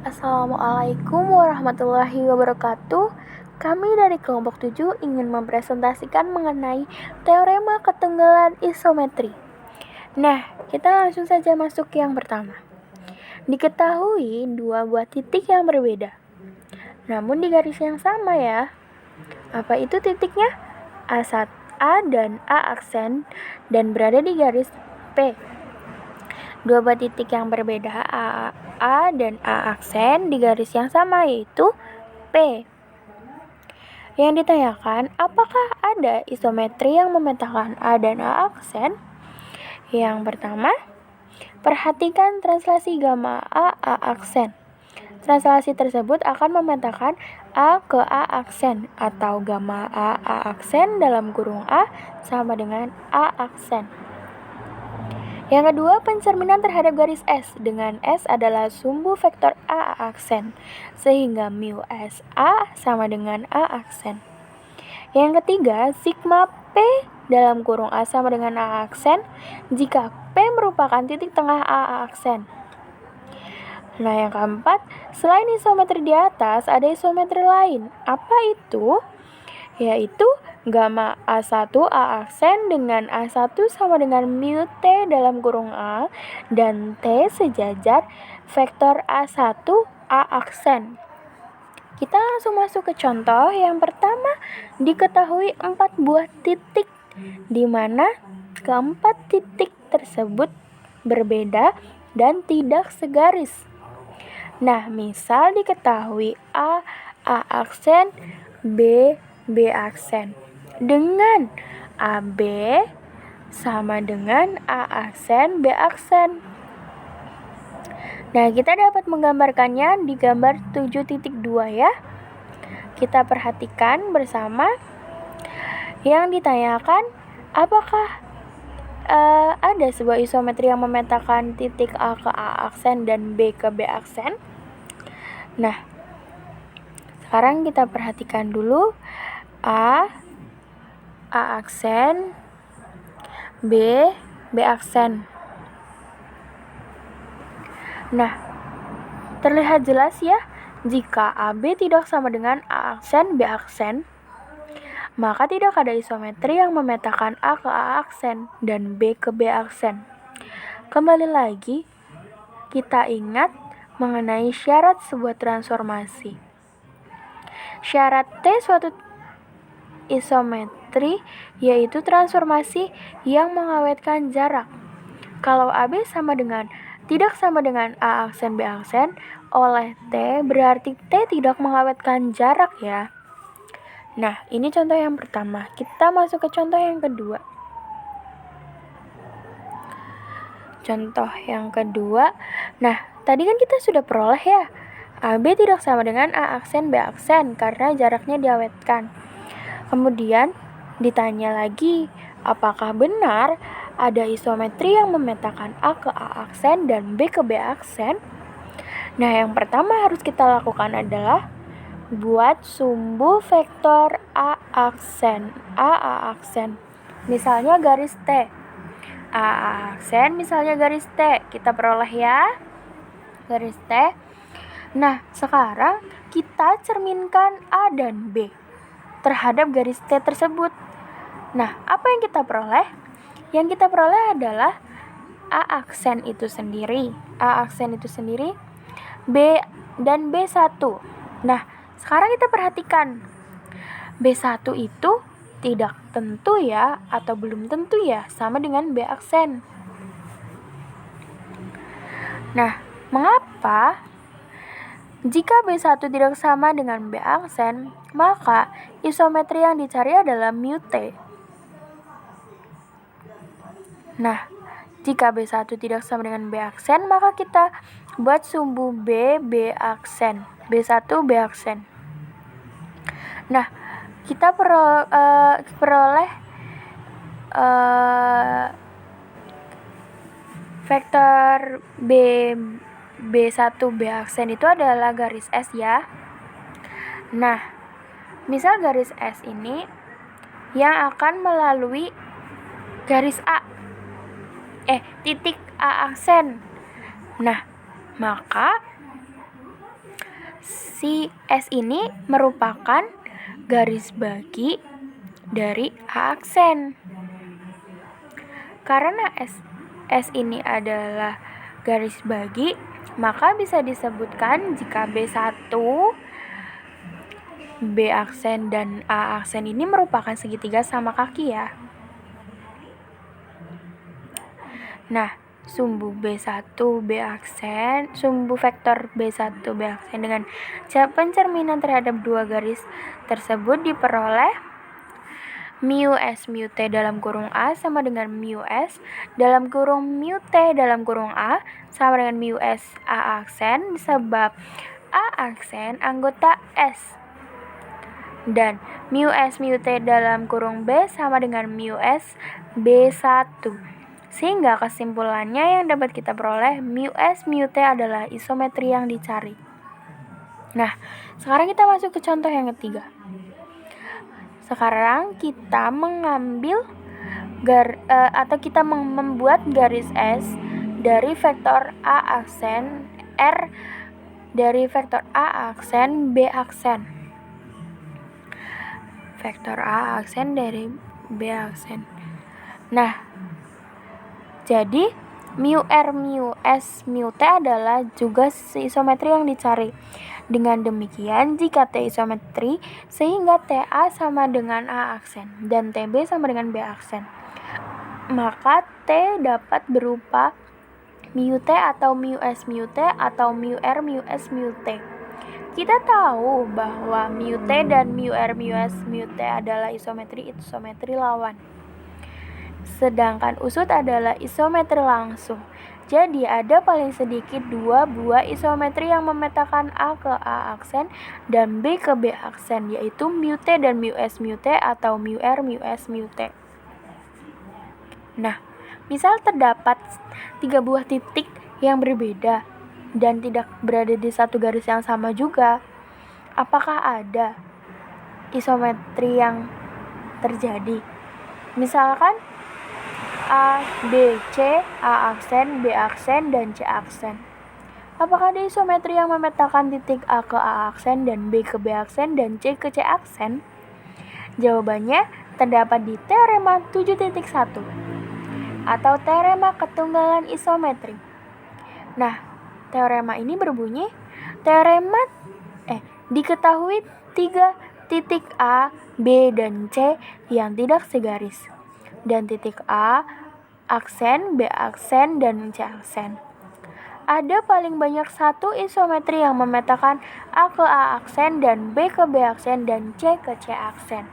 Assalamualaikum warahmatullahi wabarakatuh. Kami dari kelompok 7 ingin mempresentasikan mengenai teorema ketunggalan isometri. Nah, kita langsung saja masuk ke yang pertama. Diketahui dua buah titik yang berbeda, namun di garis yang sama ya. Apa itu titiknya? A dan A aksen dan berada di garis P. Dua buah titik yang berbeda A dan A aksen di garis yang sama yaitu P. Yang ditanyakan, apakah ada isometri yang memetakan A dan A aksen? Yang pertama, perhatikan translasi gamma A aksen. Translasi tersebut akan memetakan A ke A aksen atau gamma A aksen dalam kurung A sama dengan A aksen. Yang kedua, pencerminan terhadap garis S, dengan S adalah sumbu vektor A aksen, sehingga mu S A sama dengan A aksen. Yang ketiga, sigma P dalam kurung A sama dengan A aksen, jika P merupakan titik tengah A aksen. Nah, yang keempat, selain isometri di atas, ada isometri lain. Apa itu? Yaitu gamma A1 A aksen dengan A1 sama dengan mu T dalam kurung A dan T sejajar vektor A1 A aksen. Kita langsung masuk ke contoh. Yang pertama, diketahui 4 buah titik di mana keempat titik tersebut berbeda dan tidak segaris. Nah, misal diketahui A aksen, B aksen dengan AB sama dengan A aksen B aksen. Nah, kita dapat menggambarkannya di gambar 7.2 ya. Kita perhatikan bersama. Yang ditanyakan, apakah ada sebuah isometri yang memetakan titik A ke A aksen dan B ke B aksen? Nah, sekarang kita perhatikan dulu A aksen, B aksen. Nah, terlihat jelas ya, jika AB tidak sama dengan A aksen B aksen, maka tidak ada isometri yang memetakan A ke A aksen dan B ke B aksen. Kembali lagi, kita ingat mengenai syarat sebuah transformasi. Syarat T suatu isometri yaitu transformasi yang mengawetkan jarak. Kalau AB tidak sama dengan A aksen B aksen oleh T, berarti T tidak mengawetkan jarak ya. Nah, ini contoh yang pertama. Kita masuk ke contoh yang kedua. Contoh yang kedua. Nah, tadi kan kita sudah peroleh ya, AB tidak sama dengan A aksen B aksen karena jaraknya diawetkan. Kemudian ditanya lagi, apakah benar ada isometri yang memetakan A ke A aksen dan B ke B aksen? Nah, yang pertama harus kita lakukan adalah buat sumbu vektor A aksen. Misalnya garis T. A aksen misalnya garis T. Kita peroleh ya, garis T. Nah, sekarang kita cerminkan A dan B terhadap garis T tersebut. Nah, apa yang kita peroleh? Yang kita peroleh adalah A aksen itu sendiri, B dan B1. Nah, sekarang kita perhatikan. B1 itu tidak tentu ya, atau belum tentu ya, sama dengan B aksen. Nah, mengapa? Jika B1 tidak sama dengan B aksen, maka isometri yang dicari adalah mu T. Nah, jika B1 tidak sama dengan B aksen, maka kita buat sumbu B aksen. B1 B aksen. Nah, kita peroleh vektor B1 B aksen itu adalah garis S ya. Nah, misal garis S ini yang akan melalui garis titik A aksen. Nah, maka Si S ini merupakan garis bagi dari A aksen. Karena S ini adalah garis bagi, maka bisa disebutkan jika B1, B aksen, dan A aksen ini merupakan segitiga sama kaki ya. Nah, sumbu vektor B1 B aksen dengan pencerminan terhadap dua garis tersebut diperoleh mu S mu T dalam kurung A sama dengan mu S dalam kurung mu T dalam kurung A sama dengan mu S A aksen, sebab A aksen anggota S, dan mu S mu T dalam kurung B sama dengan mu S B1. Sehingga kesimpulannya yang dapat kita peroleh, mu S mu T adalah isometri yang dicari. Nah, sekarang kita masuk ke contoh yang ketiga. Sekarang kita mengambil kita membuat garis S dari vektor A aksen, R dari vektor A aksen, B aksen. Vektor A aksen dari B aksen. Nah, jadi mu R mu S mu T adalah juga isometri yang dicari. Dengan demikian, jika T isometri, sehingga TA sama dengan A aksen dan TB sama dengan B aksen, maka T dapat berupa mu T atau mu S mu T atau mu R mu S mu T. Kita tahu bahwa mu T dan mu R mu S mu T adalah isometri lawan. Sedangkan usut adalah isometri langsung. Jadi ada paling sedikit 2 buah isometri yang memetakan A ke A aksen dan B ke B aksen, yaitu mu T dan mu S mu T atau mu R mu S mu T. Nah, misal terdapat 3 buah titik yang berbeda dan tidak berada di satu garis yang sama juga, apakah ada isometri yang terjadi? Misalkan A, B, C, A aksen, B aksen, dan C aksen. Apakah ada isometri yang memetakan titik A ke A aksen dan B ke B aksen dan C ke C aksen? Jawabannya terdapat di teorema 7.1 atau teorema ketunggalan isometri. Nah, teorema ini berbunyi diketahui 3 titik A, B, dan C yang tidak segaris, dan titik A aksen, B aksen, dan C aksen. Ada paling banyak satu isometri yang memetakan A ke A aksen dan B ke B aksen dan C ke C aksen.